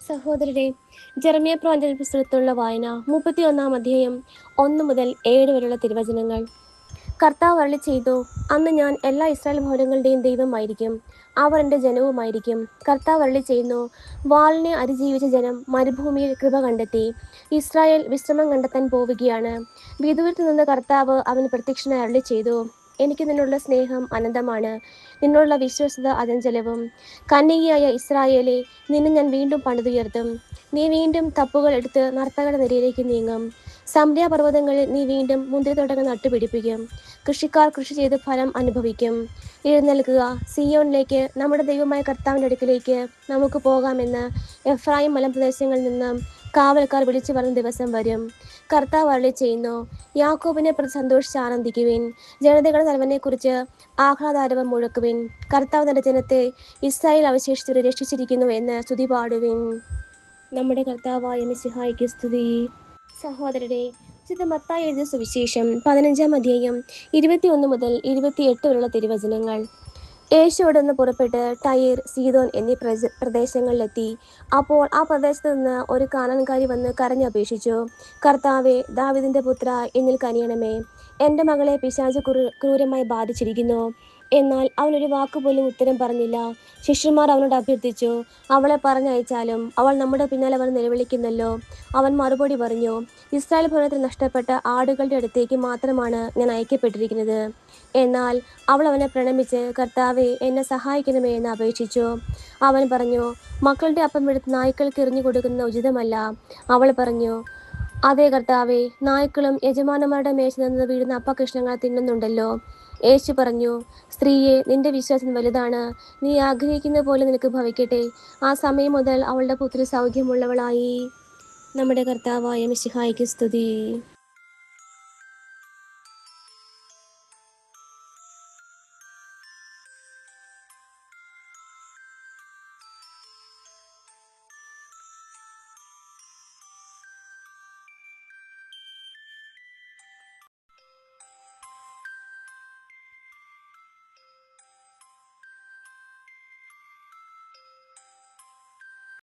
സഹോദരരെ, ജെറമ്യ പ്രവാചകന്റെ പുസ്തകത്തിലുള്ള വായന 31-ാം അധ്യായം 1 മുതൽ 7 വരെയുള്ള തിരുവചനങ്ങൾ. കർത്താവ് അരുളിച്ചെയ്തു, അന്ന് ഞാൻ എല്ലാ ഇസ്രായേൽ ഭവനങ്ങളുടെയും ദൈവമായിരിക്കും, അവർ എൻ്റെ ജനവുമായിരിക്കും. കർത്താവ് അരുളിച്ചെയ്യുന്നു, വാളിനെ അതിജീവിച്ച ജനം മരുഭൂമിയിൽ കൃപ കണ്ടെത്തി. ഇസ്രായേൽ വിശ്രമം കണ്ടെത്താൻ പോവുകയാണ്. വിദൂരത്ത് നിന്ന് കർത്താവ് അവന് പ്രത്യക്ഷനായി അരുളിച്ചെയ്തു, എനിക്ക് നിന്നുള്ള സ്നേഹം അനന്തമാണ്, നിന്നുള്ള വിശ്വസ്തത അചഞ്ചലവും. കന്യകയായ ഇസ്രായേലേ, നിന്നെ ഞാൻ വീണ്ടും പണിതുയർത്തും. നീ വീണ്ടും തപ്പുകൾ എടുത്ത് നർത്തകരുടെ നിരയിലേക്ക് നീങ്ങും. സംര്യാപർവ്വതങ്ങളിൽ നീ വീണ്ടും മുന്തിരിത്തോട്ടങ്ങൾ നട്ടുപിടിപ്പിക്കും. കൃഷിക്കാർ കൃഷി ചെയ്ത് ഫലം അനുഭവിക്കും. എഴുന്നേൽക്കുക, സിയോനിലേക്ക്, നമ്മുടെ ദൈവമായ കർത്താവിൻ്റെ അടുക്കിലേക്ക് നമുക്ക് പോകാമെന്ന് എഫ്രായിം മലമ്പ്രദേശങ്ങളിൽ നിന്ന് കാവൽക്കാർ വിളിച്ചു പറഞ്ഞ ദിവസം വരും. കർത്താവ് അരുളിച്ചെയ്യുന്നു, യാക്കോബിനെ പ്രതി സന്തോഷിച്ച് ആനന്ദിക്കുവിൻ, ജനതകളുടെ തലവനെക്കുറിച്ച് ആഹ്ലാദാരവം മുഴക്കുവിൻ. കർത്താവ് തന്റെ ജനത്തെ ഇസ്രായേൽ അവശേഷിച്ചവരെ രക്ഷിച്ചിരിക്കുന്നു എന്ന് സ്തുതി പാടുവിൻ. നമ്മുടെ കർത്താവായ മിശിഹായ്ക്ക് സ്തുതി. സഹോദരരെ, വിശുദ്ധ മത്തായി എഴുതിയ സുവിശേഷം 15-ാം അധ്യായം 21 മുതൽ 28 വരെയുള്ള തിരുവചനങ്ങൾ. യേശു അവിടെ നിന്ന് പുറപ്പെട്ട് ടയർ, സീദോൻ എന്നീ പ്രദേശങ്ങളിലെത്തി. അപ്പോൾ ആ പ്രദേശത്ത് നിന്ന് ഒരു കാനാൻകാരി വന്ന് കരഞ്ഞപേക്ഷിച്ചു, കർത്താവേ, ദാവീദിന്റെ പുത്ര, എന്നിൽ കനിയണമേ, എൻ്റെ മകളെ പിശാച് ക്രൂരമായി ബാധിച്ചിരിക്കുന്നു. എന്നാൽ അവനൊരു വാക്കുപോലും ഉത്തരം പറഞ്ഞില്ല. ശിഷ്യന്മാർ അവനോട് അഭ്യർത്ഥിച്ചു, അവളെ പറഞ്ഞയച്ചാലും, അവൾ നമ്മുടെ പിന്നാലെ വന്ന് നിലവിളിക്കുന്നല്ലോ. അവൻ മറുപടി പറഞ്ഞു, ഇസ്രായേൽ ഭവനത്തിൽ നഷ്ടപ്പെട്ട ആടുകളുടെ അടുത്തേക്ക് മാത്രമാണ് ഞാൻ അയക്കപ്പെട്ടിരിക്കുന്നത്. എന്നാൽ അവൾ അവനെ പ്രണമിച്ച്, കർത്താവേ, എന്നെ സഹായിക്കണമേ എന്ന് അപേക്ഷിച്ചു. അവൻ പറഞ്ഞു, മക്കളുടെ അപ്പം എടുത്ത് നായ്ക്കൾക്ക് എറിഞ്ഞു കൊടുക്കുന്നത് ഉചിതമല്ല. അവൾ പറഞ്ഞു, അതെ കർത്താവേ, നായ്ക്കളും യജമാനന്മാരുടെ മേശ നിന്ന് വീഴുന്ന അപ്പകഷ്ണങ്ങൾ തിന്നുന്നുണ്ടല്ലോ. യേശു പറഞ്ഞു, സ്ത്രീയെ, നിന്റെ വിശ്വാസം വലുതാണ്, നീ ആഗ്രഹിക്കുന്ന പോലെ നിനക്ക് ഭവിക്കട്ടെ. ആ സമയം മുതൽ അവളുടെ പുത്രി സൗഖ്യമുള്ളവളായി. നമ്മുടെ കർത്താവായ മിശിഹായ്ക്ക് സ്തുതി.